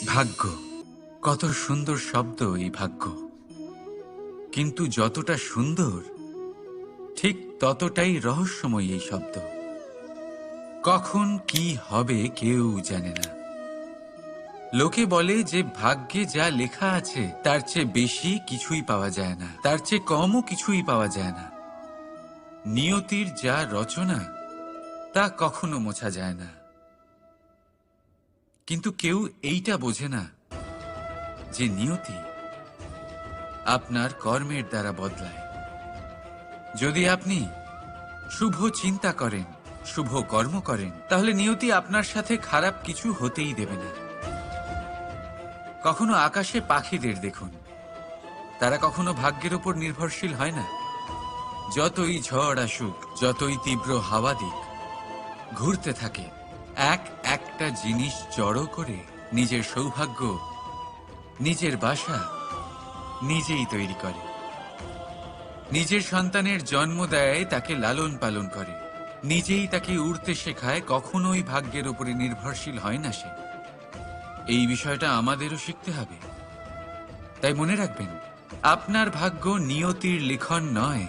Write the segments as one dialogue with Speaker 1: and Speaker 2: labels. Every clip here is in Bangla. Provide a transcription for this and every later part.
Speaker 1: ভাগ্য, কত সুন্দর শব্দ এই ভাগ্য। কিন্তু যতটা সুন্দর ঠিক ততটাই রহস্যময় এই শব্দ। কখন কি হবে কেউ জানে না। লোকে বলে যে ভাগ্যে যা লেখা আছে তার চেয়ে বেশি কিছুই পাওয়া যায় না, তার চেয়ে কমও কিছুই পাওয়া যায় না। নিয়তির যা রচনা তা কখনো মোছা যায় না। কিন্তু কেউ এইটা বোঝে না যে নিয়তি আপনার কর্মের দ্বারা বদলায়। যদি আপনি শুভ চিন্তা করেন, শুভ কর্ম করেন, তাহলে নিয়তি আপনার সাথে খারাপ কিছু হতেই দেবে না। কখনো আকাশে পাখিদের দেখুন, তারা কখনো ভাগ্যের উপর নির্ভরশীল হয় না। যতই ঝড় আসুক, যতই তীব্র হাওয়া দিক, ঘুরতে থাকে, একটা জিনিস জড়ো করে নিজের সৌভাগ্য, নিজের বাসা নিজেই তৈরি করে। নিজের সন্তানের জন্ম দেয়, তাকে লালন পালন করে, নিজেই তাকে উড়তে শেখায়, কখনোই ভাগ্যের উপরে নির্ভরশীল হয় না সে। এই বিষয়টা আমাদেরও শিখতে হবে। তাই মনে রাখবেন, আপনার ভাগ্য নিয়তির লিখন নয়।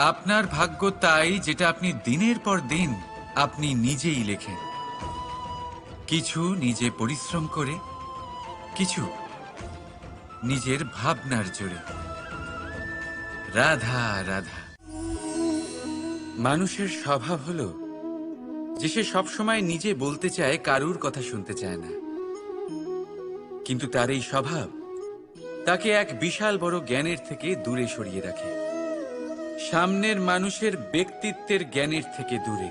Speaker 1: আপনার ভাগ্য তাই যেটা আপনি দিনের পর দিন আপনি নিজেই লেখেন। কিছু নিজে পরিশ্রম করে, কিছু নিজের ভাবনার জোরে। রাধা রাধা। মানুষের স্বভাব হলো যে সে সবসময় নিজে বলতে চায়, কারুর কথা শুনতে চায় না। কিন্তু তার এই স্বভাব তাকে এক বিশাল বড় জ্ঞানের থেকে দূরে সরিয়ে রাখে, সামনের মানুষের ব্যক্তিত্বের জ্ঞানের থেকে দূরে।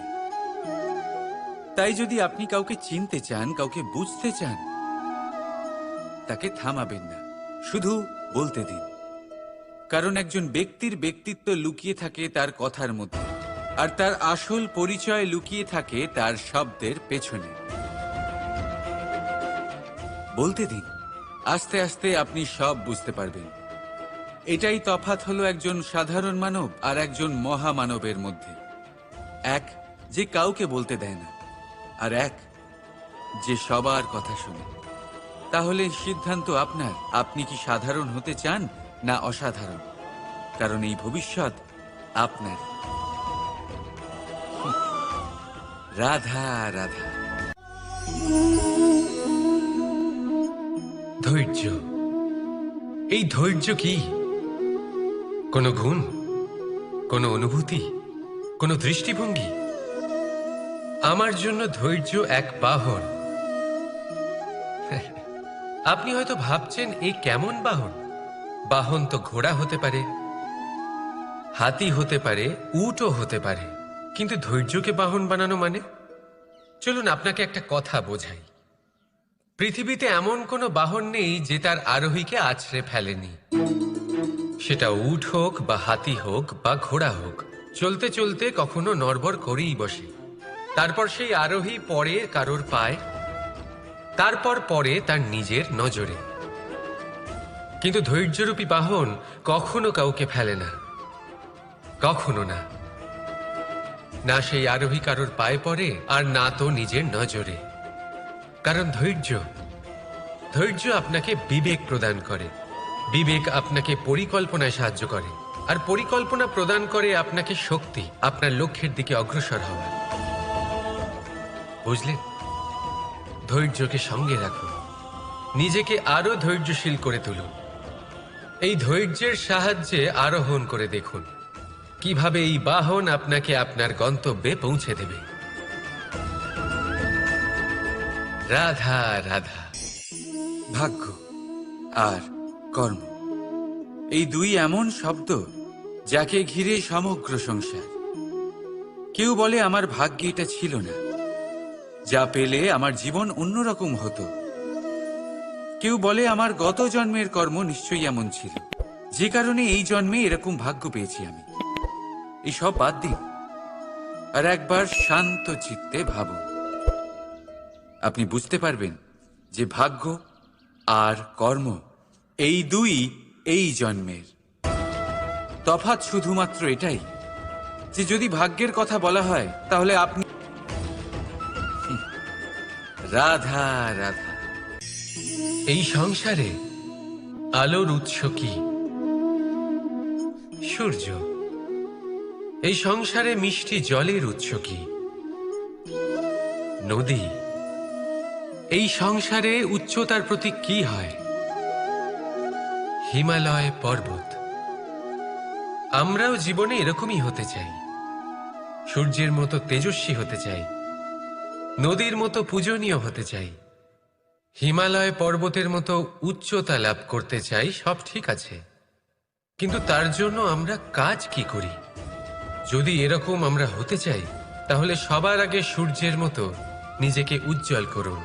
Speaker 1: তাই যদি আপনি কাউকে চিনতে চান, কাউকে বুঝতে চান, তাকে থামাবেন না, শুধু বলতে দিন। কারণ একজন ব্যক্তির ব্যক্তিত্ব লুকিয়ে থাকে তার কথার মধ্যে, আর তার আসল পরিচয় লুকিয়ে থাকে তার শব্দের পেছনে। বলতে দিন, আস্তে আস্তে আপনি সব বুঝতে পারবেন। এটাই তফাৎ হলো একজন সাধারণ মানব আর একজন মহামানবের মধ্যে। এক যে কাউকে বলতে দেয় না, আর এক যে সবার কথা শুনে। তাহলে সিদ্ধান্ত আপনার, আপনি কি সাধারণ হতে চান না অসাধারণ? কারণ এই ভবিষ্যৎ আপনার। রাধা রাধা।
Speaker 2: ধৈর্য। এই ধৈর্য কি কোনো গুণ, কোনো অনুভূতি, কোনো দৃষ্টিভঙ্গি? আমার জন্য ধৈর্য এক বাহন। আপনি হয়তো ভাবছেন, এই কেমন বাহন? বাহন তো ঘোড়া হতে পারে, হাতি হতে পারে, উটও হতে পারে, কিন্তু ধৈর্যকে বাহন বানানো মানে? চলুন আপনাকে একটা কথা বোঝাই। পৃথিবীতে এমন কোনো বাহন নেই যে তার আরোহীকে আছড়ে ফেলেনি। সেটা উট হোক বা হাতি হোক বা ঘোড়া হোক, চলতে চলতে কখনো নড়বড় করেই বসে। তারপর সেই আরোহী পড়ে কারোর পায়, তারপর পড়ে তার নিজের নজরে। কিন্তু ধৈর্যরূপী বাহন কখনো কাউকে ফেলে না, কখনো না। না সেই আরোহী কারোর পায়ে পড়ে, আর না তো নিজের নজরে। কারণ ধৈর্য আপনাকে বিবেক প্রদান করে, বিবেক আপনাকে পরিকল্পনায় সাহায্য করে, আর পরিকল্পনা প্রদান করে আপনাকে শক্তি, আপনার লক্ষ্যের দিকে অগ্রসর হওয়ার। বুঝলেন? ধৈর্যকে সঙ্গে রাখুন, নিজেকে আরো ধৈর্যশীল করে তুলুন। এই ধৈর্যের সাহায্যে আরোহণ করে দেখুন কিভাবে এই বাহন আপনাকে আপনার গন্তব্যে পৌঁছে দেবে। রাধা রাধা।
Speaker 1: ভাগ্য আর কর্ম, এই দুই এমন শব্দ যাকে ঘিরে সমগ্র সংসার। কেউ বলে আমার ভাগ্যে এটা ছিল না, যা পেলে আমার জীবন অন্যরকম হতো। কেউ বলে আমার গত জন্মের কর্ম নিশ্চয়ই এমন ছিল, যে কারণে এই জন্মে এরকম ভাগ্য পেয়েছি আমি। এই সব বাদ দিন আর একবার শান্ত চিত্তে ভাবুন। আপনি বুঝতে পারবেন যে ভাগ্য আর কর্ম এই দুই এই জন্মের। তফাৎ শুধুমাত্র এটাই যে যদি ভাগ্যের কথা বলা হয় তাহলে আপনি রাধা রাধা।
Speaker 2: এই সংসারে আলোর উৎস কি? সূর্য। এই সংসারে মিষ্টি জলের উৎস কি? নদী। এই সংসারে উচ্চতার প্রতীক কি হয়? হিমালয় পর্বত। আমরাও জীবনে এরকমই হতে চাই, সূর্যের মতো তেজস্বী হতে চাই, নদীর মতো পূজনীয় হতে চাই, হিমালয় পর্বতের মতো উচ্চতা লাভ করতে চাই। সব ঠিক আছে, কিন্তু তার জন্য আমরা কাজ কি করি? যদি এরকম আমরা হতে চাই, তাহলে সবার আগে সূর্যের মতো নিজেকে উজ্জ্বল করুন।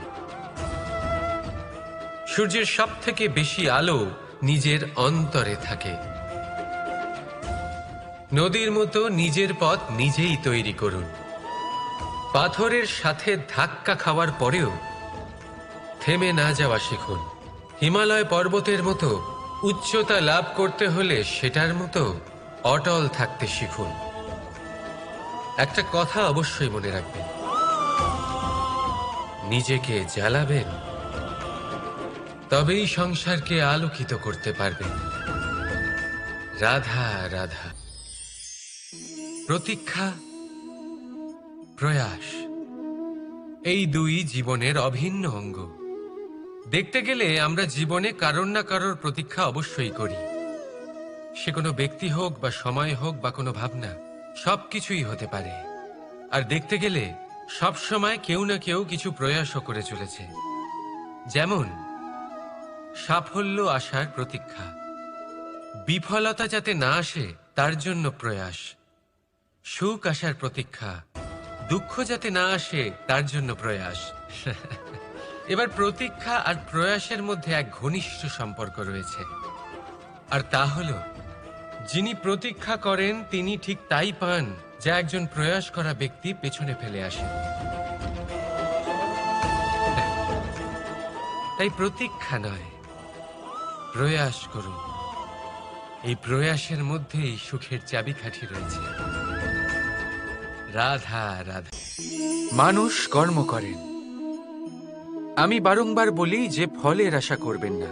Speaker 2: সূর্যের সব থেকে বেশি আলো নিজের অন্তরে থাকে। নদীর মতো নিজের পথ নিজেই তৈরি করুন। পাথরের সাথে ধাক্কা খাওয়ার পরেও থেমে না যাওয়া শিখুন। হিমালয় পর্বতের মতো উচ্চতা লাভ করতে হলে সেটার মতো অটল থাকতে শিখুন। একটা কথা অবশ্যই মনে রাখবেন, নিজেকে জ্বালাবেন, তবেই সংসারকে আলোকিত করতে পারবেন। রাধা রাধা। প্রতীক্ষা, প্রয়াস, এই দুই জীবনের অভিন্ন অঙ্গ। দেখতে গেলে আমরা জীবনে কারোর না কারোর প্রতীক্ষা অবশ্যই করি। সে কোনো ব্যক্তি হোক বা সময় হোক বা কোনো ভাবনা, সবকিছুই হতে পারে। আর দেখতে গেলে সব সময় কেউ না কেউ কিছু প্রয়াসও করে চলেছে। যেমন সাফল্য আসার প্রতীক্ষা, বিফলতা যাতে না আসে তার জন্য প্রয়াস, সুখ আসার প্রতীক্ষা, দুঃখ যাতে না আসে তার জন্য প্রয়াস। এবার প্রতীক্ষা আর প্রয়াসের মধ্যে এক ঘনিষ্ঠ সম্পর্ক রয়েছে, আর তা হল যিনি প্রতীক্ষা করেন তিনি ঠিক তাই পান যা একজন প্রয়াস করা ব্যক্তি পেছনে ফেলে আসে। তাই প্রতীক্ষা নয়, প্রয়াস করুন। এই প্রয়াসের মধ্যেই সুখের চাবিকাঠি রয়েছে। রাধা রাধা।
Speaker 1: মানুষ কর্ম করেন। আমি বারংবার বলি যে ফলের আশা করবেন না।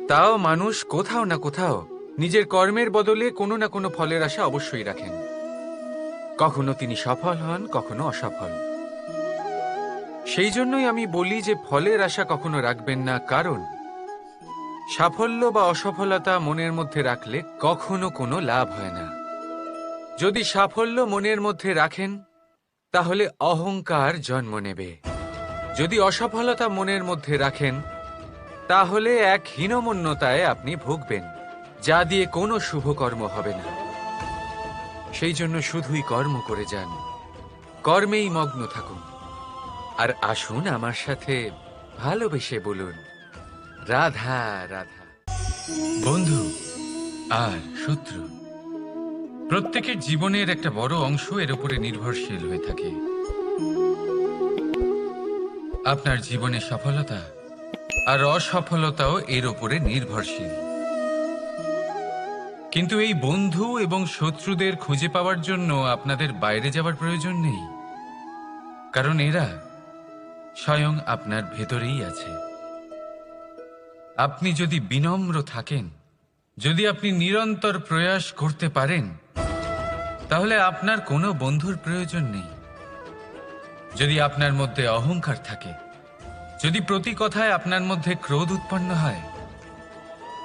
Speaker 1: তাও মানুষ কোথাও না কোথাও নিজের কর্মের বদলে কোনো না কোনো ফলের আশা অবশ্যই রাখেন। কখনো তিনি সফল হন, কখনো অসফল। সেই জন্যই আমি বলি যে ফলের আশা কখনো রাখবেন না, কারণ সাফল্য বা অসফলতা মনের মধ্যে রাখলে কখনো কোনো লাভ হয় না। যদি সাফল্য মনের মধ্যে রাখেন তাহলে অহংকার জন্ম নেবে। যদি অসফলতা মনের মধ্যে রাখেন তাহলে এক হীনমন্যতায় আপনি ভুগবেন, যা দিয়ে কোনো শুভকর্ম হবে না। সেই জন্য শুধুই কর্ম করে যান, কর্মেই মগ্ন থাকুন। আর আসুন আমার সাথে ভালোবেসে বলুন, রাধা রাধা। বন্ধু আর শত্রু প্রত্যেকের জীবনের একটা বড় অংশ এর উপরে নির্ভরশীল হয়ে থাকে। আপনার জীবনের সফলতা আর অসফলতাও এর উপরে নির্ভরশীল। কিন্তু এই বন্ধু এবং শত্রুদের খুঁজে পাওয়ার জন্য আপনাদের বাইরে যাওয়ার প্রয়োজন নেই, কারণ এরা স্বয়ং আপনার ভেতরেই আছে। আপনি যদি বিনম্র থাকেন, যদি আপনি নিরন্তর প্রয়াস করতে পারেন, তাহলে আপনার কোনো বন্ধুর প্রয়োজন নেই। যদি আপনার মধ্যে অহংকার থাকে, যদি প্রতি কথায় আপনার মধ্যে ক্রোধ উৎপন্ন হয়,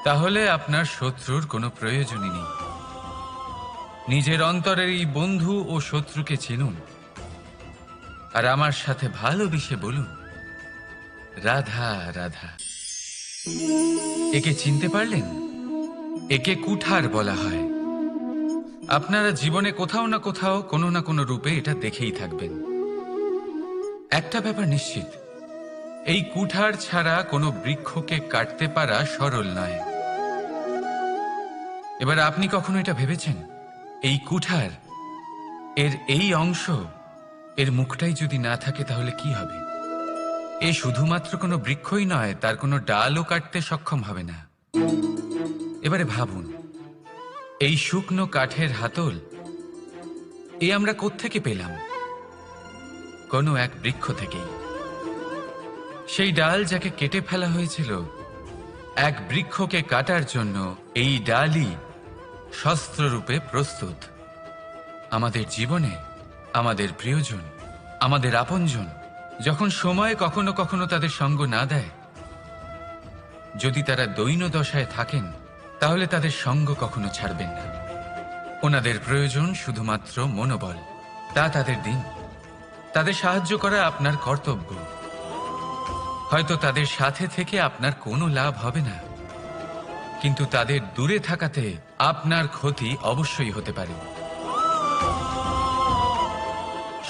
Speaker 1: তাহলে আপনার শত্রুর কোনো প্রয়োজনই নেই। নিজের অন্তরের এই বন্ধু ও শত্রুকে চিনুন, আর আমার সাথে ভালোবেসে বলুন, রাধা রাধা। একে চিনতে পারলেন? একে কুঠার বলা হয়। আপনারা জীবনে কোথাও না কোথাও কোনো না কোনো রূপে এটা দেখেই থাকবেন। একটা ব্যাপার নিশ্চিত, এই কুঠার ছাড়া কোনো বৃক্ষকে কাটতে পারা সরল নয়। এবার আপনি কখনো এটা ভেবেছেন, এই কুঠার এর এই অংশ, এর মুখটাই যদি না থাকে তাহলে কি হবে? এ শুধুমাত্র কোনো বৃক্ষই নয়, তার কোনো ডালও কাটতে সক্ষম হবে না। এবারে ভাবুন, এই শুকনো কাঠের হাতল এ আমরা কোত্থেকে পেলাম? কোনো এক বৃক্ষ থেকেই। সেই ডাল যাকে কেটে ফেলা হয়েছিল এক বৃক্ষকে কাটার জন্য, এই ডালই শস্ত্ররূপে প্রস্তুত। আমাদের জীবনে আমাদের প্রিয়জন, আমাদের আপনজন যখন সময় কখনো কখনো তাদের সঙ্গ না দেয়, যদি তারা দৈন্য দশায় থাকেন, তাহলে তাদের সঙ্গ কখনো ছাড়বেন না। ওনাদের প্রয়োজন শুধুমাত্র মনোবল। তা তাদের দিন। তাদের সাহায্য করা আপনার কর্তব্য। হয়তো তাদের সাথে থেকে আপনার কোনো লাভ হবে না, কিন্তু তাদের দূরে থাকাতে আপনার ক্ষতি অবশ্যই হতে পারে।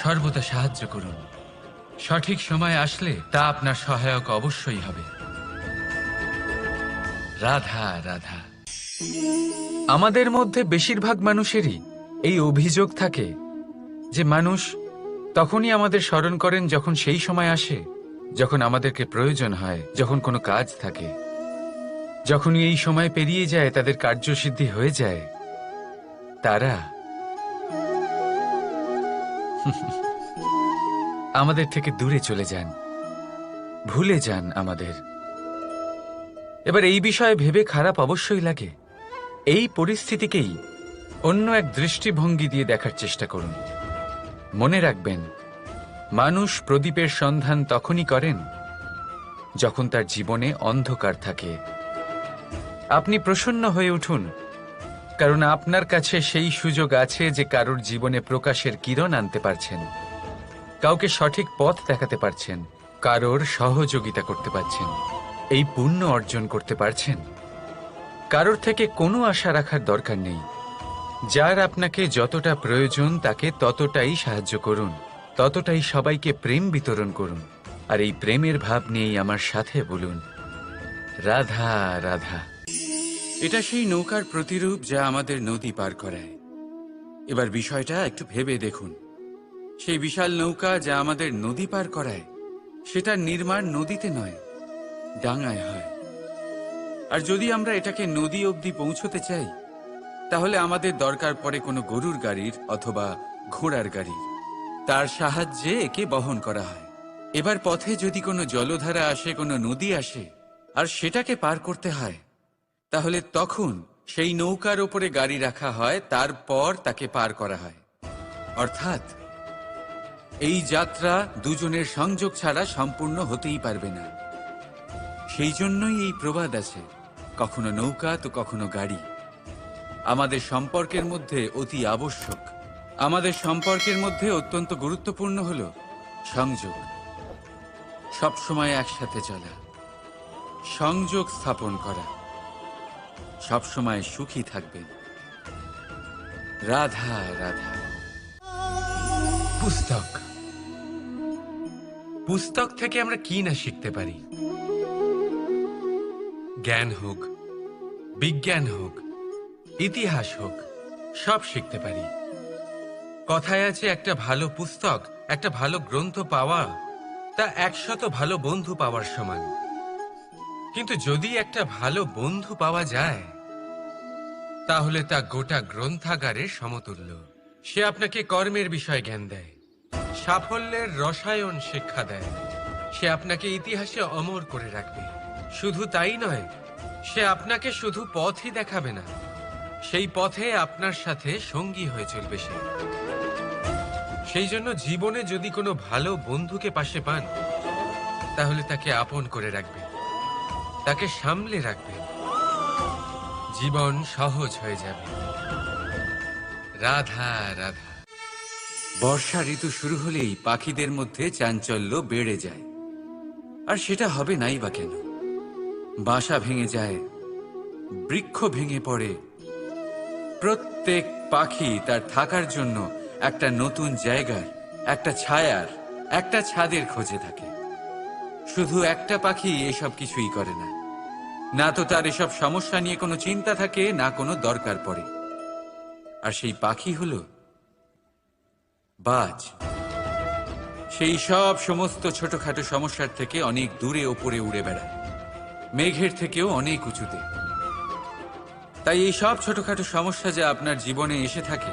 Speaker 1: সর্বদা সাহায্য করুন। সঠিক সময় আসলে তা আপনার সহায়ক অবশ্যই হবে। রাধা রাধা। আমাদের মধ্যে বেশিরভাগ মানুষেরই এই অভিযোগ থাকে যে মানুষ তখনই আমাদের স্মরণ করেন যখন সেই সময় আসে যখন আমাদেরকে প্রয়োজন হয়, যখন কোনো কাজ থাকে। যখনই এই সময় পেরিয়ে যায়, তাদের কার্যসিদ্ধি হয়ে যায়, তারা আমাদের থেকে দূরে চলে যান, ভুলে যান আমাদের। এবার এই বিষয়ে ভেবে খারাপ অবশ্যই লাগে। এই পরিস্থিতিকেই অন্য এক দৃষ্টিভঙ্গি দিয়ে দেখার চেষ্টা করুন। মনে রাখবেন, মানুষ প্রদীপের সন্ধান তখনই করেন যখন তার জীবনে অন্ধকার থাকে। আপনি প্রসন্ন হয়ে উঠুন, কারণ আপনার কাছে সেই সুযোগ আছে যে কারোর জীবনে প্রকাশের কিরণ আনতে পারছেন, কাউকে সঠিক পথ দেখাতে পারছেন, কারোর সহযোগিতা করতে পারছেন, এই পুণ্য অর্জন করতে পারছেন। কারোর থেকে কোনো আশা রাখার দরকার নেই। যার আপনাকে যতটা প্রয়োজন তাকে ততটাই সাহায্য করুন, ততটাই সবাইকে প্রেম বিতরণ করুন। আর এই প্রেমের ভাব নিয়েই আমার সাথে বলুন, রাধা রাধা। এটা সেই নৌকার প্রতিরূপ যা আমাদের নদী পার করায়। এবার বিষয়টা একটু ভেবে দেখুন। সেই বিশাল নৌকা যা আমাদের নদী পার করায়, সেটার নির্মাণ নদীতে নয়, ডাঙায় হয়। আর যদি আমরা এটাকে নদী অবধি পৌঁছতে চাই, তাহলে আমাদের দরকার পড়ে কোনো গরুর গাড়ির অথবা ঘোড়ার গাড়ির। তার সাহায্যে একে বহন করা হয়। এবার পথে যদি কোনো জলধারা আসে, কোনো নদী আসে, আর সেটাকে পার করতে হয়, তাহলে তখন সেই নৌকার ওপরে গাড়ি রাখা হয়, তারপর তাকে পার করা হয়। অর্থাৎ এই যাত্রা দুজনের সংযোগ ছাড়া সম্পূর্ণ হতেই পারবে না। সেই জন্যই এই প্রবাদ আছে, কখনো নৌকা তো কখনো গাড়ি। আমাদের সম্পর্কের মধ্যে অতি আবশ্যক, আমাদের সম্পর্কের মধ্যে অত্যন্ত গুরুত্বপূর্ণ হল সংযোগ। সবসময় একসাথে চলা, সংযোগ স্থাপন করা। সবসময় সুখী থাকবেন। রাধা রাধা। পুস্তক, পুস্তক থেকে আমরা কি না শিখতে পারি। জ্ঞান হোক, বিজ্ঞান হোক, ইতিহাস হোক, সব শিখতে পারি। কথায় আছে, একটা ভালো পুস্তক, একটা ভালো গ্রন্থ পাওয়া তা 100 ভালো বন্ধু পাওয়ার সমান। কিন্তু যদি একটা ভালো বন্ধু পাওয়া যায়, তাহলে তা গোটা গ্রন্থাগারের সমতুল্য। সে আপনাকে কর্মের বিষয়ে জ্ঞান দেয়, সাফল্যের রসায়ন শিক্ষা দেয়। সে আপনাকে ইতিহাসে অমর করে রাখবে। শুধু তাই নয়, সে আপনাকে শুধু পথই দেখাবে না, সেই পথে আপনার সাথে সঙ্গী হয়ে চলবে সে। সেই জন্য জীবনে যদি কোনো ভালো বন্ধুকে পাশে পান, তাহলে তাকে আপন করে রাখবেন, তাকে সামলে রাখবেন। জীবন সহজ হয়ে যাবে। রাধা রাধা। বর্ষা ঋতু শুরু হলেই পাখিদের মধ্যে চাঞ্চল্য বেড়ে যায়। আর সেটা হবে নাই বা কেন? বাসা ভেঙে যায়, বৃক্ষ ভেঙে পড়ে। প্রত্যেক পাখি তার থাকার জন্য একটা নতুন জায়গার, একটা ছায়ার, একটা ছাদের খোঁজে থাকে। শুধু একটা পাখি এসব কিছুই করে না। না তো তার এসব সমস্যা নিয়ে কোনো চিন্তা থাকে, না কোনো দরকার পড়ে। আর সেই পাখি হলো বাজ। সেই সব সমস্ত ছোটখাটো সমস্যার থেকে অনেক দূরে ওপরে উড়ে বেড়ায়, মেঘের থেকেও অনেক উঁচুতে। তাই এই সব ছোটখাটো সমস্যা যা আপনার জীবনে এসে থাকে,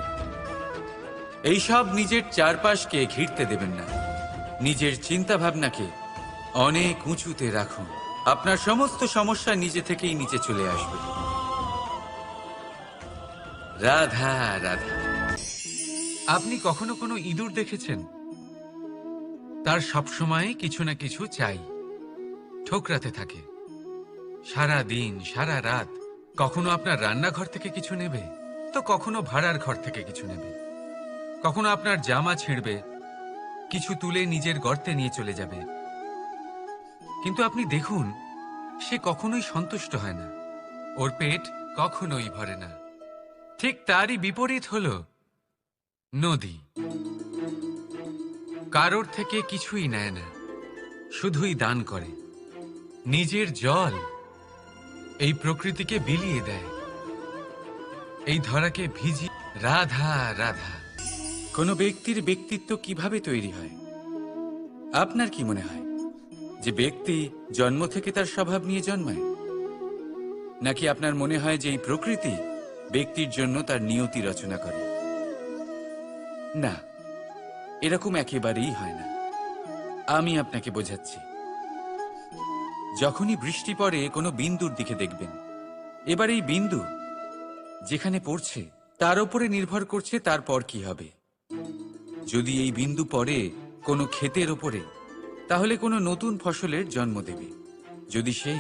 Speaker 1: এই সব নিজের চারপাশকে ঘিরতে দেবেন না। নিজের চিন্তা ভাবনাকে অনেক উঁচুতে রাখুন। আপনার সমস্ত সমস্যা নিজে থেকেই নিচে চলে আসবে। রাধা রাধা। আপনি কখনো কোনো ইঁদুর দেখেছেন? তার সবসময় কিছু না কিছু চাই, ঠোকরাতে থাকে সারা দিন সারা রাত। কখনো আপনার রান্নাঘর থেকে কিছু নেবে, তো কখনো ভাড়ার ঘর থেকে কিছু নেবে। কখনো আপনার জামা ছিঁড়বে, কিছু তুলে নিজের গর্তে নিয়ে চলে যাবে। কিন্তু আপনি দেখুন, সে কখনোই সন্তুষ্ট হয় না, ওর পেট কখনোই ভরে না। ঠিক তারই বিপরীত হলো নদী। কারোর থেকে কিছুই নেয় না, শুধুই দান করে। নিজের জল এই প্রকৃতিকে বিলিয়ে দেয়, এই ধরাকে ভিজিয়ে। রাধা রাধা। কোনো ব্যক্তির ব্যক্তিত্ব কিভাবে তৈরি হয়? আপনার কি মনে হয় যে ব্যক্তি জন্ম থেকে তার স্বভাব নিয়ে জন্মায়, নাকি আপনার মনে হয় যে এই প্রকৃতি ব্যক্তির জন্য তার নিয়তি রচনা করে? না, এরকম একেবারেই হয় না। আমি আপনাকে বোঝাচ্ছি। যখনই বৃষ্টি পড়ে কোনো বিন্দুর দিকে দেখবেন। এবার এই বিন্দু যেখানে পড়ছে তার উপরে নির্ভর করছে তারপর কি হবে। যদি এই বিন্দু পড়ে কোনো ক্ষেতের ওপরে, তাহলে কোনো নতুন ফসলের জন্ম দেবে। যদি সে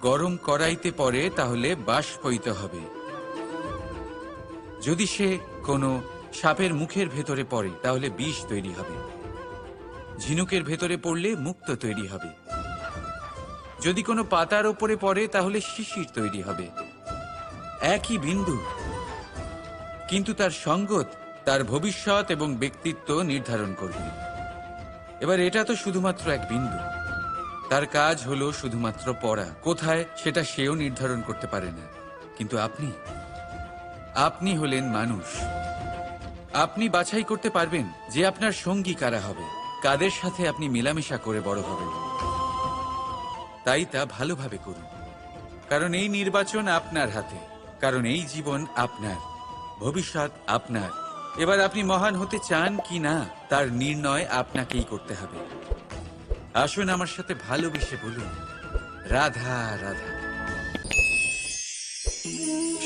Speaker 1: গরম কড়াইতে পড়ে, তাহলে বাষ্পীত হবে। যদি সে কোনো সাপের মুখের ভেতরে পড়ে, তাহলে বিষ তৈরি হবে। ঝিনুকের ভেতরে পড়লে মুক্ত তৈরি হবে। যদি কোনো পাতার ওপরে পড়ে, তাহলে শিশির তৈরি হবে। একই বিন্দু, কিন্তু তার সঙ্গত তার ভবিষ্যৎ এবং ব্যক্তিত্ব নির্ধারণ করবে। এবার এটা তো শুধুমাত্র এক বিন্দু, তার কাজ হলো শুধুমাত্র পড়া। কোথায় সেটা সেও নির্ধারণ করতে পারে না। কিন্তু আপনি হলেন মানুষ। আপনি বাছাই করতে পারবেন যে আপনার সঙ্গী কারা হবে, কাদের সাথে আপনি মেলামেশা করে বড় হবেন। তাই তা ভালোভাবে করুন, কারণ এই নির্বাচন আপনার হাতে, কারণ এই জীবন আপনার, ভবিষ্যৎ আপনার। এবার আপনি মহান হতে চান কি না, তার নির্ণয় আপনাকেই করতে হবে। আসুন আমার সাথে ভালোবেসে বলুন, রাধা রাধা।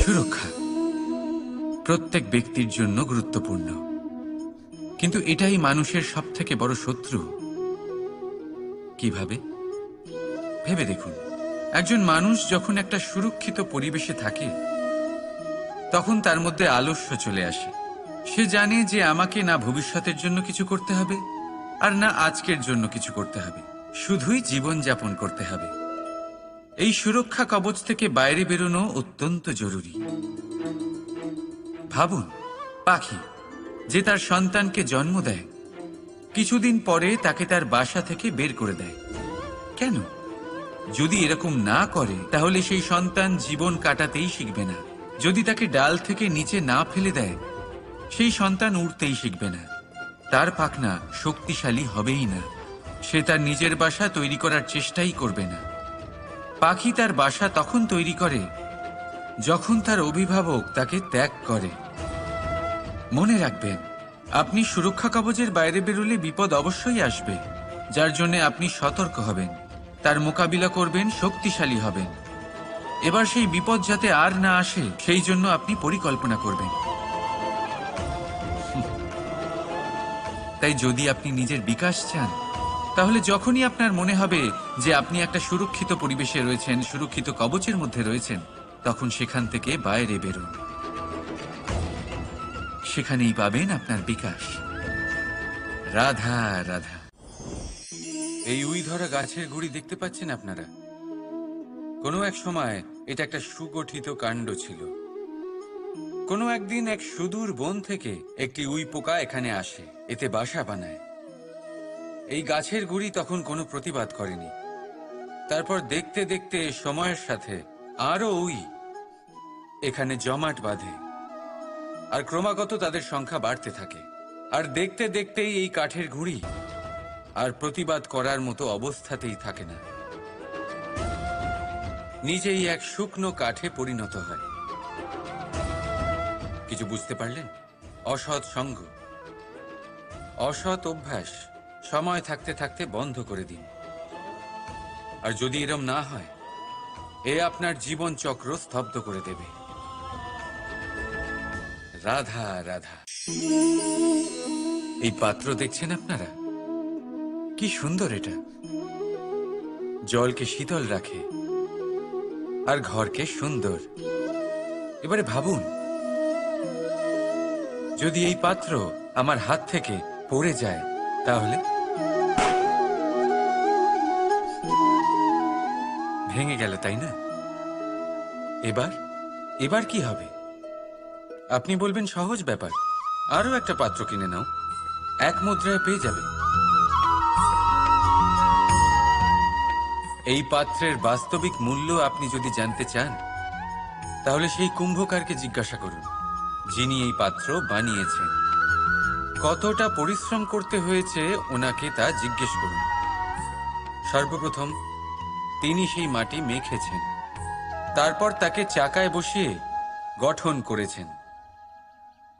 Speaker 1: সুরক্ষা প্রত্যেক ব্যক্তির জন্য গুরুত্বপূর্ণ, কিন্তু এটাই মানুষের সবথেকে বড় শত্রু। কিভাবে? ভেবে দেখুন। একজন মানুষ যখন একটা সুরক্ষিত পরিবেশে থাকে, তখন তার মধ্যে আলস্য চলে আসে। সে জানে যে আমাকে না ভবিষ্যতের জন্য কিছু করতে হবে, আর না আজকের জন্য কিছু করতে হবে, শুধুই জীবন যাপন করতে হবে। এই সুরক্ষা কবচ থেকে বাইরে বেরোনো অত্যন্ত জরুরি। ভাবুন, পাখি যে তার সন্তানকে জন্ম দেয়, কিছুদিন পরে তাকে তার বাসা থেকে বের করে দেয়। কেন? যদি এরকম না করে, তাহলে সেই সন্তান জীবন কাটাতেই শিখবে না। যদি তাকে ডাল থেকে নিচে না ফেলে দেয়, সেই সন্তান উড়তেই শিখবে না। তার পাখনা শক্তিশালী হবেই না। সে তার নিজের বাসা তৈরি করার চেষ্টাই করবে না। পাখি তার বাসা তখন তৈরি করে যখন তার অভিভাবক তাকে ত্যাগ করে। মনে রাখবেন, আপনি সুরক্ষা কবচের বাইরে বেরোলে বিপদ অবশ্যই আসবে, যার জন্য আপনি সতর্ক হবেন, তার মোকাবিলা করবেন, শক্তিশালী হবেন। এবার সেই বিপদ যাতে আর না আসে, সেই জন্য আপনি পরিকল্পনা করবেন। তাই যদি আপনি নিজের বিকাশ চান, তাহলে যখনই আপনার মনে হবে যে আপনি একটা সুরক্ষিত পরিবেশে রয়েছেন, সুরক্ষিত কবচের মধ্যে রয়েছেন, তখন সেখান থেকে বাইরে বেরোন। সেখানেই পাবেন আপনার বিকাশ। রাধা রাধা। এই উই ধরা গাছের গুড়ি দেখতে পাচ্ছেন আপনারা? কোনো এক সময় এটা একটা সুগঠিত কাণ্ড ছিল। কোনো একদিন এক সুদূর বন থেকে একটি উই পোকা এখানে আসে, এতে বাসা বানায়। এই গাছের গুড়ি তখন কোনো প্রতিবাদ করেনি। তারপর দেখতে দেখতে সময়ের সাথে আরো উই এখানে জমাট বাঁধে, আর ক্রমাগত তাদের সংখ্যা বাড়তে থাকে। আর দেখতে দেখতেই এই কাঠের গুঁড়ি আর প্রতিবাদ করার মতো অবস্থাতেই থাকে না, নিজেই এক শুকনো কাঠে পরিণত হয়। কিছু বুঝতে পারলেন? অসৎ সঙ্গ, অসৎ অভ্যাস সময় থাকতে থাকতে বন্ধ করে দিন। আর যদি এরম না হয়, এ আপনার জীবন চক্র স্তব্ধ করে দেবে। রাধা রাধা। এই পাত্র দেখছেন আপনারা, কি সুন্দর এটা। জলকে শীতল রাখে আর ঘরকে সুন্দর। এবারে ভাবুন, যদি এই পাত্র আমার হাত থেকে পড়ে যায় তাহলে? ভেঙে গেল, তাই না? এবার এবার কি হবে? আপনি বলবেন সহজ ব্যাপার, আরো একটা পাত্র কিনে নাও, এক মুদ্রায় পেয়ে যাবে। এই পাত্রের বাস্তবিক মূল্য আপনি যদি জানতে চান, তাহলে সেই কুম্ভকারকে জিজ্ঞাসা করুন, যিনি এই পাত্র বানিয়েছেন। কতটা পরিশ্রম করতে হয়েছে ওনাকে তা জিজ্ঞেস করুন। সর্বপ্রথম তিনি সেই মাটি মেখেছেন, তারপর তাকে চাকায় বসিয়ে গঠন করেছেন,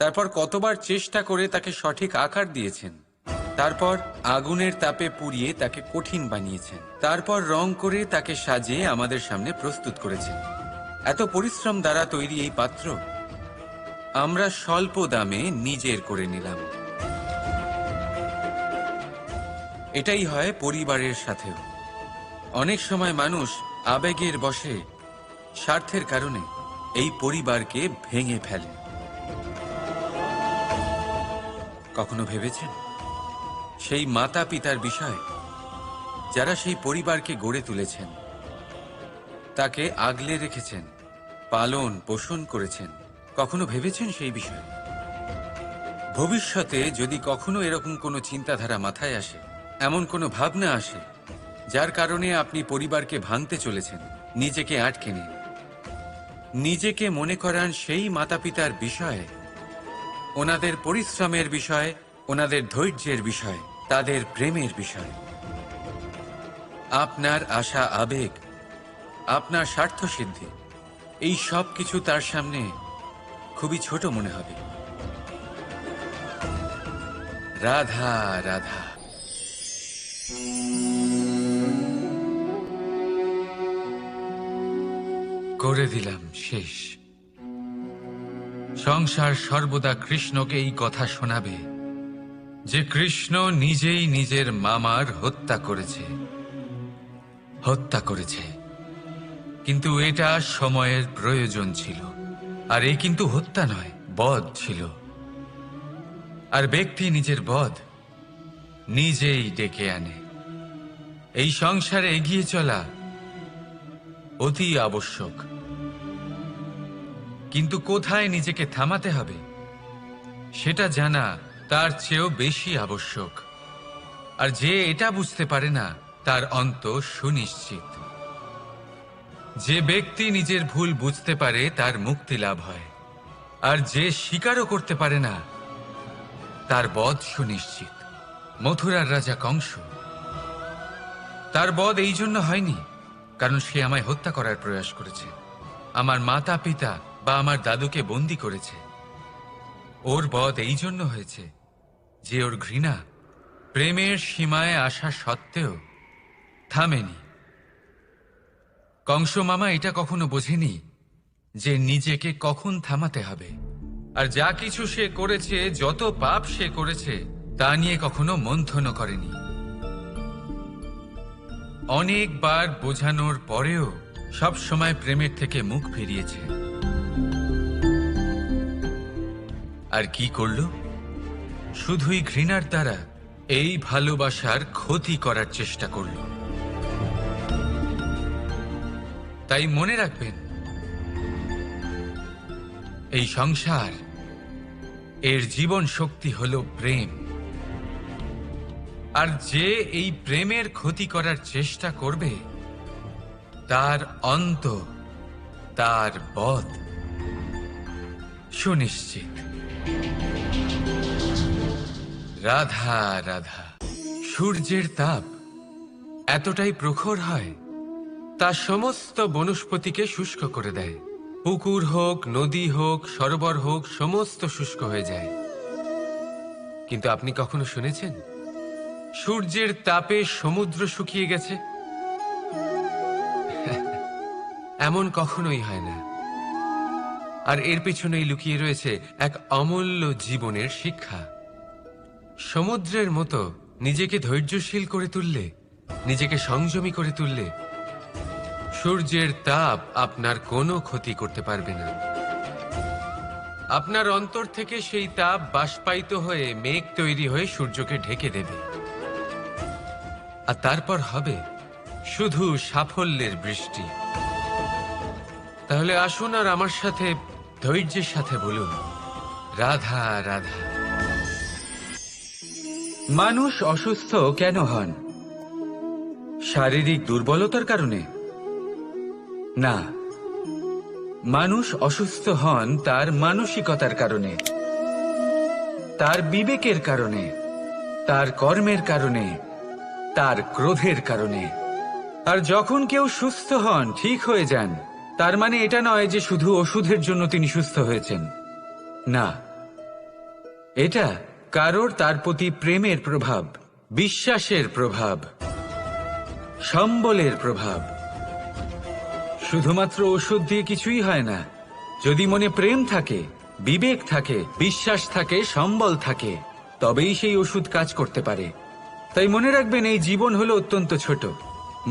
Speaker 1: তারপর কতবার চেষ্টা করে তাকে সঠিক আকার দিয়েছেন, তারপর আগুনের তাপে পুড়িয়ে তাকে কঠিন বানিয়েছেন, তারপর রং করে তাকে সাজিয়ে আমাদের সামনে প্রস্তুত করেছেন। এত পরিশ্রম দ্বারা তৈরি এই পাত্র আমরা স্বল্প দামে নিজের করে নিলাম। এটাই হয় পরিবারের সাথেও। অনেক সময় মানুষ আবেগের বশে, স্বার্থের কারণে এই পরিবারকে ভেঙে ফেলে। কখনো ভেবেছেন সেই মাতা পিতার বিষয়, যারা সেই পরিবারকে গড়ে তুলেছেন, তাকে আগলে রেখেছেন, পালন পোষণ করেছেন? কখনো ভেবেছেন সেই বিষয়ে? ভবিষ্যতে যদি কখনো এরকম কোনো চিন্তাধারা মাথায় আসে, এমন কোনো ভাবনা আসে যার কারণে আপনি পরিবারকে ভাঙতে চলেছেন, নিজেকে আটকে নিন। নিজেকে মনে করান সেই মাতা পিতার বিষয়ে, ওনাদের পরিশ্রমের বিষয়, ওনাদের ধৈর্যের বিষয়, তাদের প্রেমের বিষয়। আপনার আশা আবেগ, আপনার স্বার্থসিদ্ধি, এই সব কিছু তার সামনে খুবই ছোট মনে হবে। রাধা রাধা। করে দিলাম শেষ। সংসার সর্বদা কৃষ্ণকে এই কথা শোনাবে যে কৃষ্ণ নিজেই নিজের মামার হত্যা করেছে। কিন্তু এটা সময়ের প্রয়োজন ছিল। আর এই কিন্তু হত্যা নয়, বধ ছিল। আর ব্যক্তি নিজের বধ নিজেই ডেকে আনে। এই সংসারে এগিয়ে চলা অতি আবশ্যক, কিন্তু কোথায় নিজেকে থামাতে হবে সেটা জানা তার চেয়েও বেশি আবশ্যক। আর যে এটা বুঝতে পারে না, তার অন্ত সুনিশ্চিত। যে ব্যক্তি নিজের ভুল বুঝতে পারে তার মুক্তি লাভ হয়, আর যে স্বীকারও করতে পারে না তার বধ সুনিশ্চিত। মথুরার রাজা কংস, তার বধ এই জন্য হয়নি কারণ সে আমায় হত্যা করার প্রয়াস করেছে, আমার মাতা পিতা বা আমার দাদুকে বন্দী করেছে। ওর বধ এই জন্য হয়েছে যে ওর ঘৃণা প্রেমের সীমায় আসা সত্ত্বেও থামেনি। কংস মামা এটা কখনো বোঝেনি যে নিজেকে কখন থামাতে হবে। আর যা কিছু সে করেছে, যত পাপ সে করেছে, তা নিয়ে কখনো মন্থনও করেনি। অনেকবার বোঝানোর পরেও সব সময় প্রেমের থেকে মুখ ফিরিয়েছে। আর কি করল? শুধুই ঘৃণার দ্বারা এই ভালোবাসার ক্ষতি করার চেষ্টা করল। তাই মনে রাখবেন, এই সংসার, এর জীবন শক্তি হল প্রেম। আর যে এই প্রেমের ক্ষতি করার চেষ্টা করবে, তার অন্ত, তার বধ সুনিশ্চিত। রাধা রাধা। সূর্যের তাপ এতটাই প্রখর হয়, তা সমস্ত বনস্পতিকে শুষ্ক করে দেয়। পুকুর হোক, নদী হোক, সরোবর হোক, সমস্ত শুষ্ক হয়ে যায়। কিন্তু আপনি কখনো শুনেছেন সূর্যের তাপে সমুদ্র শুকিয়ে গেছে?
Speaker 2: এমন কখনোই হয় না। আর এর পিছনেই লুকিয়ে রয়েছে এক অমূল্য জীবনের শিক্ষা। সমুদ্রের মতো নিজেকে ধৈর্যশীল করে তুললে, নিজেকে সংযমী করে তুললে, সূর্যের তাপ আপনার কোনো ক্ষতি করতে পারবে না। আপনার অন্তর থেকে সেই তাপ বাষ্পায়িত হয়ে মেঘ তৈরি হয়ে সূর্যকে ঢেকে দেবে, আর তারপর হবে শুধু সাফল্যের বৃষ্টি। তাহলে আসুন আর আমার সাথে ধৈর্যের সাথে বলুন, রাধা রাধা।
Speaker 1: মানুষ অসুস্থ কেন হন? শারীরিক দুর্বলতার কারণে? না, মানুষ অসুস্থ হন তার মানসিকতার কারণে, তার বিবেকের কারণে, তার কর্মের কারণে, তার ক্রোধের কারণে। আর যখন কেউ সুস্থ হন, ঠিক হয়ে যান, তার মানে এটা নয় যে শুধু ওষুধের জন্য তিনি সুস্থ হয়েছেন। না, এটা কারোর তার প্রতি প্রেমের প্রভাব, বিশ্বাসের প্রভাব, সম্বলের প্রভাব। শুধুমাত্র ওষুধ দিয়ে কিছুই হয় না। যদি মনে প্রেম থাকে, বিবেক থাকে, বিশ্বাস থাকে, সম্বল থাকে, তবেই সেই ওষুধ কাজ করতে পারে। তাই মনে রাখবেন, এই জীবন হলো অত্যন্ত ছোট।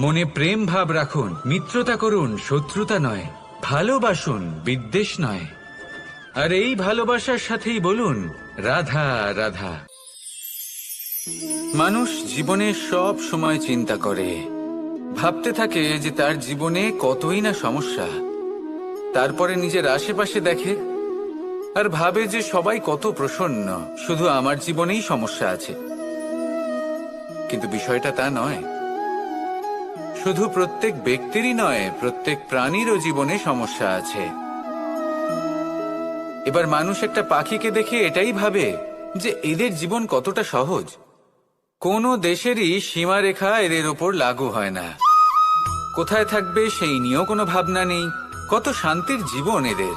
Speaker 1: মনে প্রেম ভাব রাখুন, মিত্রতা করুন, শত্রুতা নয়। ভালোবাসুন, বিদ্বেষ নয়। আর এই ভালোবাসার সাথেই বলুন, রাধা রাধা। মানুষ জীবনে সব সময় চিন্তা করে, ভাবতে থাকে যে তার জীবনে কতই না সমস্যা। তারপরে নিজের আশেপাশে দেখে আর ভাবে যে সবাই কত প্রসন্ন, শুধু আমার জীবনেই সমস্যা আছে। কিন্তু বিষয়টা তা নয়। শুধু প্রত্যেক ব্যক্তিরই নয়, প্রত্যেক প্রাণীরও জীবনে সমস্যা আছে। এবার মানুষ একটা পাখিকে দেখে এটাই ভাবে যে এদের জীবন কতটা সহজ। কোনো দেশেরই সীমারেখা এদের ওপর লাগু হয় না। কোথায় থাকবে সেই নিয়েও কোনো ভাবনা নেই। কত শান্তির জীবন এদের।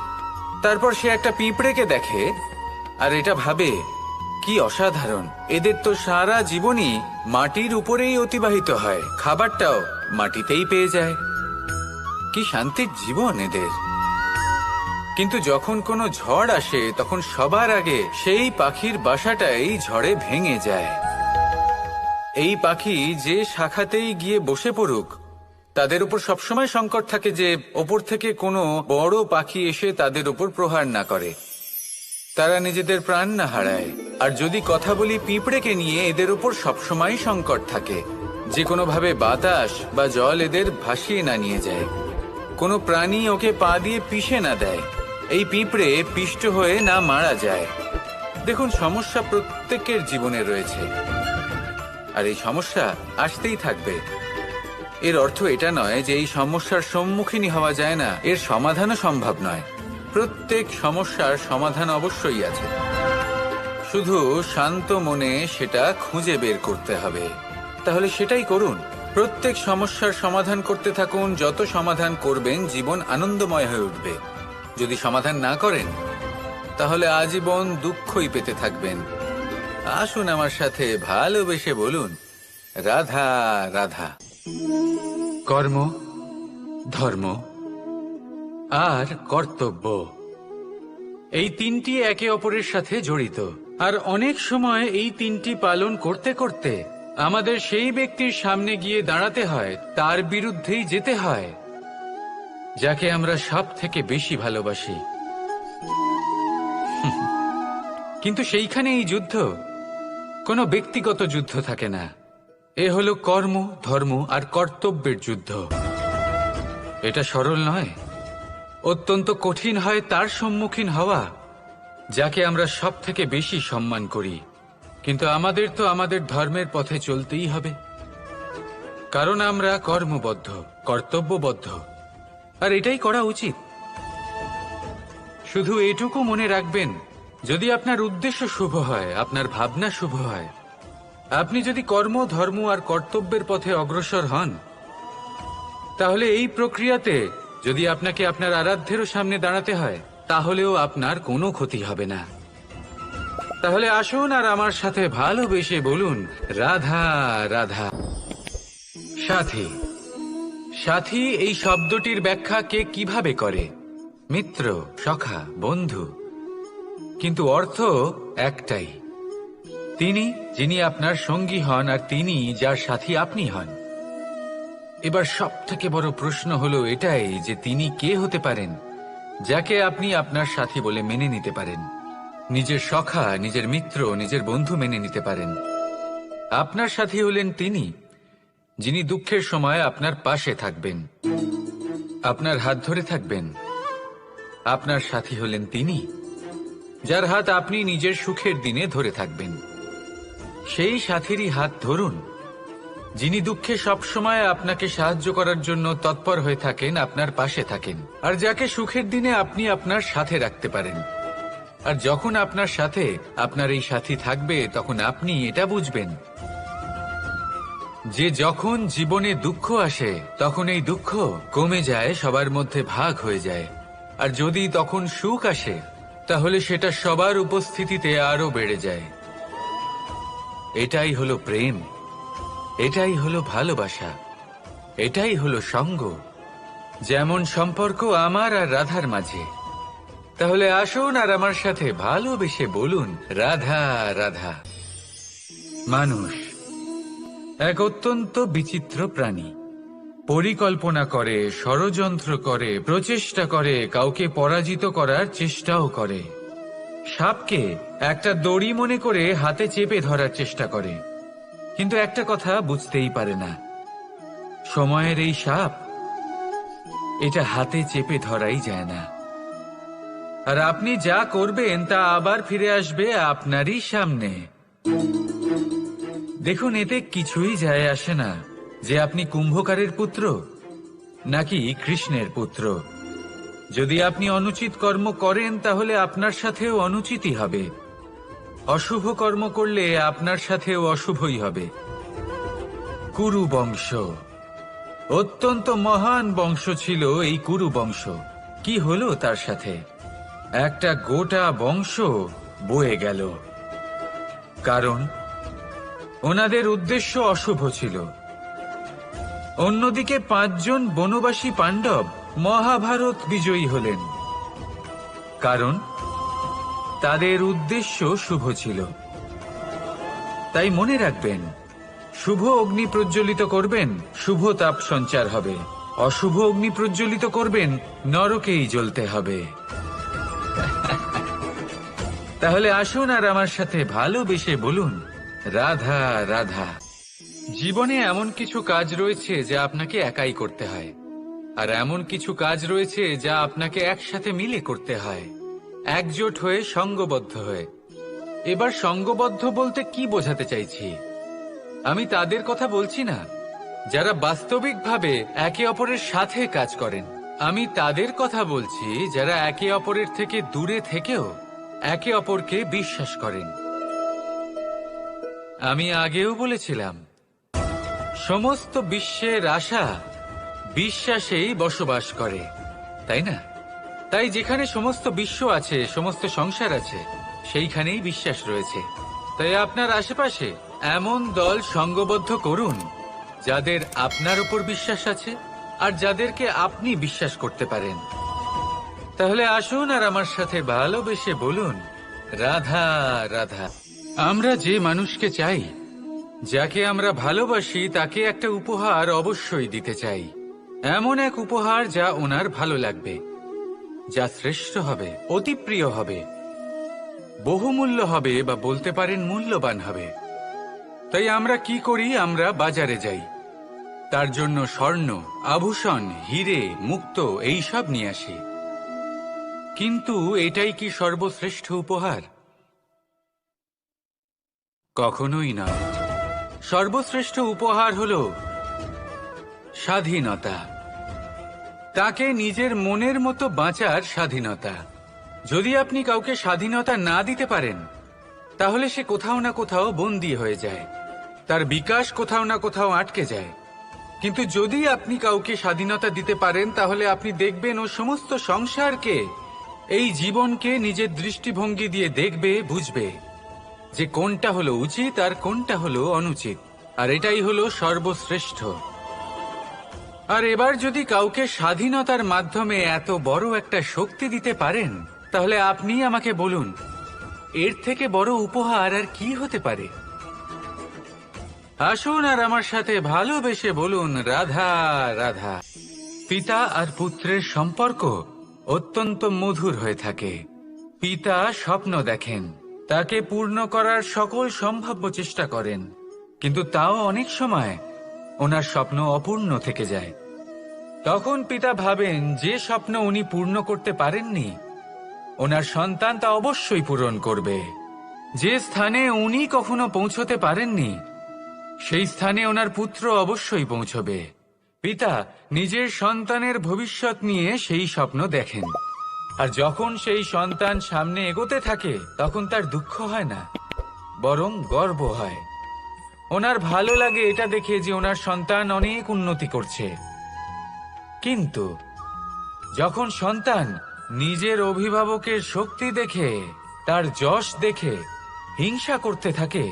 Speaker 1: তারপর সে একটা পিঁপড়েকে দেখে আর এটা ভাবে, কি অসাধারণ, এদের তো সারা জীবনই মাটির উপরেই অতিবাহিত হয়, খাবারটাও মাটিতেই পেয়ে যায়। কি শান্তির জীবন এদের। কিন্তু যখন কোনো ঝড় আসে, তখন সবার আগে সেই পাখির বাসাটাই ঝড়ে ভেঙে যায়। এই পাখি যে শাখাতেই গিয়ে বসে পড়ুক, তাদের উপর সবসময় সংকট থাকে যে ওপর থেকে কোনো বড় পাখি এসে তাদের উপর প্রহার না করে, তারা নিজেদের প্রাণ না হারায়। আর যদি কথা বলি পিঁপড়েকে নিয়ে, এদের উপর সবসময় সংকট থাকে যে কোনোভাবে বাতাস বা জল এদের ভাসিয়ে না নিয়ে যায়, কোনো প্রাণী ওকে পা দিয়ে পিষে না দেয়, এই পিঁপড়ে পিষ্ট হয়ে না মারা যায়। দেখুন, সমস্যা প্রত্যেকের জীবনে রয়েছে, আর এই সমস্যা আসতেই থাকবে। এর অর্থ এটা নয় যে এই সমস্যার সম্মুখীনই হওয়া যায় না, এর সমাধানও সম্ভব নয়। প্রত্যেক সমস্যার সমাধান অবশ্যই আছে, শুধু শান্ত মনে সেটা খুঁজে বের করতে হবে। তাহলে সেটাই করুন, প্রত্যেক সমস্যার সমাধান করতে থাকুন। যত সমাধান করবেন, জীবন আনন্দময় হয়ে উঠবে। যদি সমাধান না করেন, তাহলে আজীবন দুঃখই পেতে থাকবেন। আসুন আমার সাথে ভালোবেসে বলুন, রাধা রাধা। কর্ম, ধর্ম আর কর্তব্য, এই তিনটি একে অপরের সাথে জড়িত। আর অনেক সময় এই তিনটি পালন করতে করতে আমাদের সেই ব্যক্তির সামনে গিয়ে দাঁড়াতে হয়, তার বিরুদ্ধেই যেতে হয়, যাকে আমরা সব থেকে বেশি ভালোবাসি। কিন্তু সেইখানে এই যুদ্ধ কোনো ব্যক্তিগত যুদ্ধ থাকে না। এ হলো কর্ম, ধর্ম আর কর্তব্যের যুদ্ধ। এটা সরল নয়, অত্যন্ত কঠিন হয় তার সম্মুখীন হওয়া যাকে আমরা সব থেকে বেশি সম্মান করি। কিন্তু আমাদের তো আমাদের ধর্মের পথে চলতেই হবে, কারণ আমরা কর্মবদ্ধ, কর্তব্যবদ্ধ, আর এটাই করা উচিত। শুধু এটুকু মনে রাখবেন, যদি আপনার উদ্দেশ্য শুভ হয়, আপনার ভাবনা শুভ হয়, আপনি যদি কর্ম, ধর্ম আর কর্তব্যের পথে অগ্রসর হন, তাহলে এই প্রক্রিয়াতে যদি আপনাকে আপনার আরাধ্যেরও সামনে দাঁড়াতে হয়, তাহলেও আপনার কোনো ক্ষতি হবে না। তাহলে আসুন আর আমার সাথে ভালোবেসে বলুন, রাধা রাধা। সাথী, সাথী এই শব্দটির ব্যাখ্যা কে কিভাবে করে? মিত্র, সখা, বন্ধু, কিন্তু অর্থ একটাই। তিনি যিনি আপনার সঙ্গী হন আর তিনি যার সাথী আপনি হন। এবার সব থেকে বড় প্রশ্ন হলো এটাই যে তিনি কে হতে পারেন যাকে আপনি আপনার সাথী বলে মেনে নিতে পারেন, নিজের সখা, নিজের মিত্র, নিজের বন্ধু মেনে নিতে পারেন। আপনার সাথী হলেন তিনি যিনি দুঃখের সময় আপনার পাশে থাকবেন, আপনার হাত ধরে থাকবেন। আপনার সাথী হলেন তিনি যার হাত আপনি নিজের সুখের দিনে ধরে থাকবেন। সেই সাথীরই হাত ধরুন যিনি দুঃখে সবসময় আপনাকে সাহায্য করার জন্য তৎপর হয়ে থাকেন, আপনার পাশে থাকেন, আর যাকে সুখের দিনে আপনি আপনার সাথে রাখতে পারেন। আর যখন আপনার সাথে আপনার এই সাথী থাকবে তখন আপনি এটা বুঝবেন যে যখন জীবনে দুঃখ আসে তখন এই দুঃখ কমে যায়, সবার মধ্যে ভাগ হয়ে যায়। আর যদি তখন সুখ আসে তাহলে সেটা সবার উপস্থিতিতে আরো বেড়ে যায়। এটাই হলো প্রেম, এটাই হলো ভালোবাসা, এটাই হলো সঙ্গ, যেমন সম্পর্ক আমার আর রাধার মাঝে। তাহলে আসুন আর আমার সাথে ভালোবেসে বলুন, রাধা রাধা। মানুষ এক অত্যন্ত বিচিত্র প্রাণী। পরিকল্পনা করে, ষড়যন্ত্র করে, প্রচেষ্টা করে, কাউকে পরাজিত করার চেষ্টাও করে। সাপকে একটা দড়ি মনে করে হাতে চেপে ধরার চেষ্টা করে, কিন্তু একটা কথা বুঝতেই পারে না, সময়ের এই সাপ এটা হাতে চেপে ধরাই যায় না। আর আপনি যা করবেন তা আবার ফিরে আসবে আপনারই সামনে। দেখুন, এতে কিছুই যায় আসে না যে আপনি কুম্ভকারের পুত্র নাকি কৃষ্ণের পুত্র। যদি আপনি অনুচিত কর্ম করেন তাহলে আপনার সাথেও অনুচিতই হবে। অশুভ কর্ম করলে আপনার সাথেও অশুভই হবে। কুরু বংশ অত্যন্ত মহান বংশ ছিল। এই কুরু বংশ কি হলো তার সাথে? একটা গোটা বংশ বয়ে গেল, কারণ ওনাদের উদ্দেশ্য অশুভ ছিল। অন্যদিকে 5 জন বনবাসী পাণ্ডব মহাভারত বিজয়ী হলেন, কারণ তাদের উদ্দেশ্য শুভ ছিল। তাই মনে রাখবেন, শুভ অগ্নি প্রজ্বলিত করবেন, শুভ তাপ সঞ্চার হবে। অশুভ অগ্নি প্রজ্বলিত করবেন, নরকেই জ্বলতে হবে। তাহলে আসুন আর আমার সাথে ভালোবেসে বলুন, রাধা রাধা। জীবনে এমন কিছু কাজ রয়েছে যা আপনাকে একাই করতে হয়, আর এমন কিছু কাজ রয়েছে যা আপনাকে একসাথে মিলে করতে হয়, একজোট হয়ে, সঙ্গবদ্ধ হয়ে। এবার সঙ্গবদ্ধ বলতে কি বোঝাতে চাইছি? আমি তাদের কথা বলছি না যারা বাস্তবিকভাবে একে অপরের সাথে কাজ করেন। আমি তাদের কথা বলছি যারা একে অপরের থেকে দূরে থেকেও একে অপরকে বিশ্বাস করেন। আমি আগেও বলেছিলাম, সমস্ত বিশ্বের আশা বিশ্বাসেই বসবাস করে, তাই না? তাই যেখানে সমস্ত বিশ্ব আছে, সমস্ত সংসার আছে, সেইখানেই বিশ্বাস রয়েছে। তাই আপনার আশেপাশে এমন দল সঙ্গবদ্ধ করুন যাদের আপনার উপর বিশ্বাস আছে আর যাদেরকে আপনি বিশ্বাস করতে পারেন। তাহলে আসুন আর আমার সাথে ভালোবেসে বলুন, রাধা রাধা। আমরা যে মানুষকে চাই, যাকে আমরা ভালোবাসি, তাকে একটা উপহার অবশ্যই দিতে চাই। এমন এক উপহার যা ওনার ভালো লাগবে, যা শ্রেষ্ঠ হবে, অতি প্রিয় হবে, বহুমূল্য হবে, বা বলতে পারেন মূল্যবান হবে। তাই আমরা কি করি? আমরা বাজারে যাই, তার জন্য স্বর্ণ, আভূষণ, হিরে, মুক্তো এইসব নিয়ে আসি। কিন্তু এটাই কি সর্বশ্রেষ্ঠ উপহার? কখনোই নয়। সর্বশ্রেষ্ঠ উপহার হলো স্বাধীনতা, তাকে নিজের মনের মতো বাঁচার স্বাধীনতা। যদি আপনি কাউকে স্বাধীনতা না দিতে পারেন, তাহলে সে কোথাও না কোথাও বন্দী হয়ে যায়, তার বিকাশ কোথাও না কোথাও আটকে যায়। কিন্তু যদি আপনি কাউকে স্বাধীনতা দিতে পারেন, তাহলে আপনি দেখবেন ও সমস্ত সংসারকে, এই জীবনকে নিজের দৃষ্টিভঙ্গি দিয়ে দেখবে, বুঝবে যে কোনটা হলো উচিত আর কোনটা হলো অনুচিত। আর এটাই হলো সর্বশ্রেষ্ঠ। আর এবার যদি কাউকে স্বাধীনতার মাধ্যমে এত বড় একটা শক্তি দিতে পারেন, তাহলে আপনি আমাকে বলুন এর থেকে বড় উপহার আর কি হতে পারে? আসুন আর আমার সাথে ভালোবেসে বলুন, রাধা রাধা। পিতা আর পুত্রের সম্পর্ক অত্যন্ত মধুর হয়ে থাকে। পিতা স্বপ্ন দেখেন, তাকে পূর্ণ করার সকল সম্ভাব্য চেষ্টা করেন, কিন্তু তাও অনেক সময় ওনার স্বপ্ন অপূর্ণ থেকে যায়। তখন পিতা ভাবেন যে স্বপ্ন উনি পূর্ণ করতে পারেননি, ওনার সন্তান তা অবশ্যই পূরণ করবে। যে স্থানে উনি কখনো পৌঁছতে পারেননি, সেই স্থানে ওনার পুত্র অবশ্যই পৌঁছবে। পিতা নিজের সন্তানের ভবিষ্যৎ নিয়ে সেই স্বপ্ন দেখেন, আর যখন সেই সন্তান সামনে এগোতে থাকে তখন তার দুঃখ হয় না, বরং গর্ব হয়। ওনার ভালো লাগে এটা দেখে যে ওনার সন্তান অনেক উন্নতি করছে। কিন্তু যখন সন্তান নিজের অভিভাবকের শক্তি দেখে, তার যশ দেখে হিংসা করতে থাকে,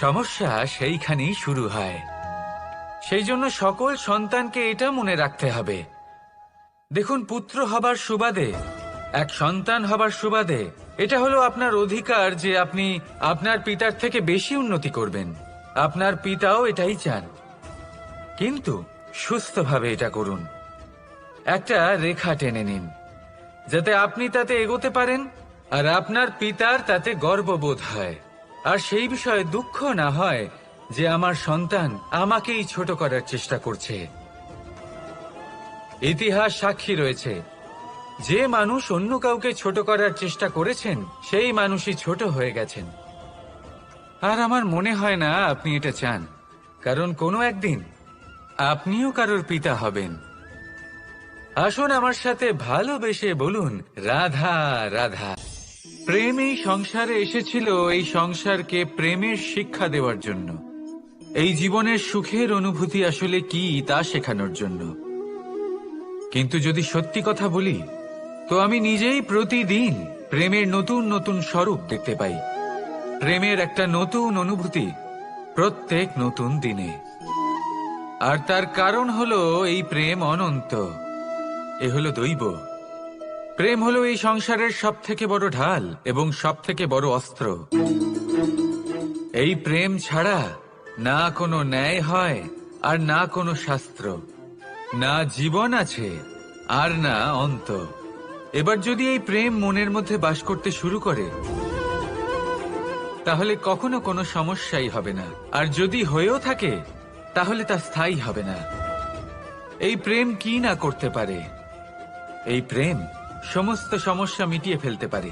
Speaker 1: সমস্যা সেইখানেই শুরু হয়। সেই জন্য সকল সন্তানকে এটা মনে রাখতে হবে, দেখুন, পুত্র হবার সুবাদে, এক সন্তান হবার সুবাদে এটা হলো আপনার অধিকার যে আপনি আপনার পিতার থেকে বেশি উন্নতি করবেন। আপনার পিতাও এটাই চান, কিন্তু সুস্থভাবে এটা করুন। একটা রেখা টেনে নিন যাতে আপনি তাতে এগোতে পারেন আর আপনার পিতার তাতে গর্ববোধ হয়, আর সেই বিষয়ে দুঃখ না হয় যে আমার সন্তান আমাকেই ছোট করার চেষ্টা করছে। ইতিহাস সাক্ষী রয়েছে, যে মানুষ অন্য কাউকে ছোট করার চেষ্টা করেছেন সেই মানুষই ছোট হয়ে গেছেন। আর আমার মনে হয় না আপনি এটা চান, কারণ কোনো একদিন আপনিও কারোর পিতা হবেন। আসুন আমার সাথে ভালোবেসে বলুন, রাধা রাধা। প্রেম এই সংসারে এসেছিল এই সংসারকে প্রেমের শিক্ষা দেওয়ার জন্য, এই জীবনের সুখের অনুভূতি আসলে কি তা শেখানোর জন্য। কিন্তু যদি সত্যি কথা বলি, তো আমি নিজেই প্রতিদিন প্রেমের নতুন নতুন স্বরূপ দেখতে পাই, প্রেমের একটা নতুন অনুভূতি প্রত্যেক নতুন দিনে। আর তার কারণ হলো এই প্রেম অনন্ত, এ হলো দৈব। প্রেম হলো এই সংসারের সব থেকে বড় ঢাল এবং সব থেকে বড় অস্ত্র। এই প্রেম ছাড়া না কোনো ন্যায় হয় আর না কোনো শাস্ত্র, না জীবন আছে আর না অন্ত। এবার যদি এই প্রেম মনের মধ্যে বাস করতে শুরু করে, তাহলে কখনো কোনো সমস্যাই হবে না, আর যদি হয়েও থাকে তাহলে তা স্থায়ী হবে না। এই প্রেম কি না করতে পারে? এই প্রেম সমস্ত সমস্যা মিটিয়ে ফেলতে পারে,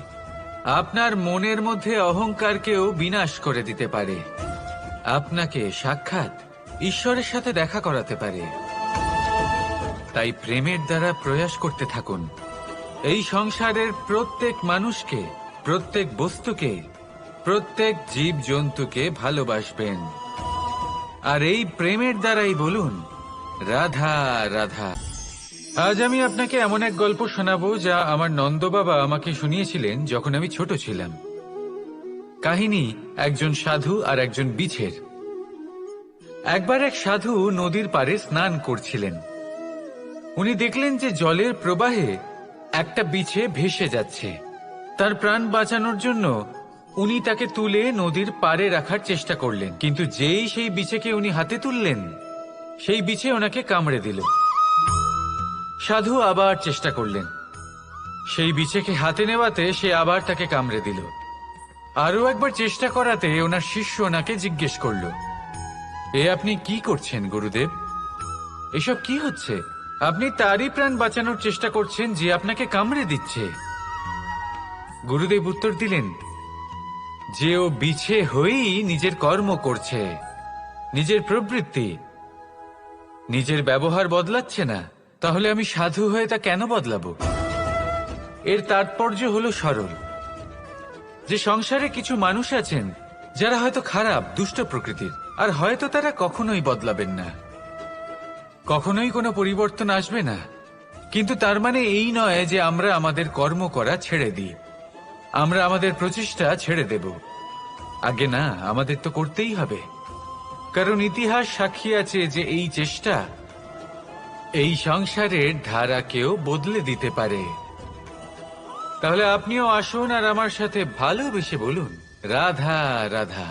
Speaker 1: আপনার মনের মধ্যে অহংকারকেও বিনাশ করে দিতে পারে, আপনাকে সাক্ষাৎ ঈশ্বরের সাথে দেখা করাতে পারে। তাই প্রেমের দ্বারা প্রয়াস করতে থাকুন, এই সংসারের প্রত্যেক মানুষকে, প্রত্যেক বস্তুকে, প্রত্যেক জীব জন্তুকে ভালোবাসবেন। আর এই প্রেমের দ্বারাই বলুন, রাধা রাধা। আজ আমি আপনাকে এমন এক গল্প শোনাবো যা আমার নন্দ বাবা আমাকে শুনিয়েছিলেন যখন আমি ছোট ছিলাম। কাহিনী একজন সাধু আর একজন বিছের। একবার এক সাধু নদীর পাড়ে স্নান করছিলেন। উনি দেখলেন যে জলের প্রবাহে একটা বিছে ভেসে যাচ্ছে। তার প্রাণ বাঁচানোর জন্য উনি তাকে তুলে নদীর পাড়ে রাখার চেষ্টা করলেন, কিন্তু যেই সেই বিছেকে উনি হাতে তুললেন, সেই বিছে ওনাকে কামড়ে দিল। সাধু আবার চেষ্টা করলেন, সেই বিছেকে হাতে নেওয়াতে সে আবার তাকে কামড়ে দিল। আরো একবার চেষ্টা করাতে ওনার শিষ্য ওনাকে জিজ্ঞেস করল, এ আপনি কি করছেন গুরুদেব? এসব কি হচ্ছে? আপনি তারই প্রাণ বাঁচানোর চেষ্টা করছেন যে আপনাকে কামড়ে দিচ্ছে। গুরুদেব উত্তর দিলেন যে ও বিছে হয়েই নিজের কর্ম করছে, নিজের প্রবৃত্তি, নিজের ব্যবহার বদলাচ্ছে না। তাহলে আমি সাধু হয়ে তা কেন বদলাবো? এর তাৎপর্য হলো সরল, যে সংসারে কিছু মানুষ আছেন যারা হয়তো খারাপ, দুষ্ট প্রকৃতির, আর হয়তো তারা কখনোই বদলাবেন না, কখনোই কোনো পরিবর্তন আসবে না। কিন্তু তার মানে এই নয় যে আমরা আমাদের কর্ম করা ছেড়ে দিই, আমরা আমাদের প্রচেষ্টা ছেড়ে দেব। আগে না, আমাদের তো করতেই হবে, কারণ ইতিহাস সাক্ষী আছে যে এই চেষ্টা এই সংসারের ধারাকেও বদলে দিতে পারে। তাহলে আপনিও আসুন আর আমার সাথে ভালোবেসে বলুন, রাধা রাধা।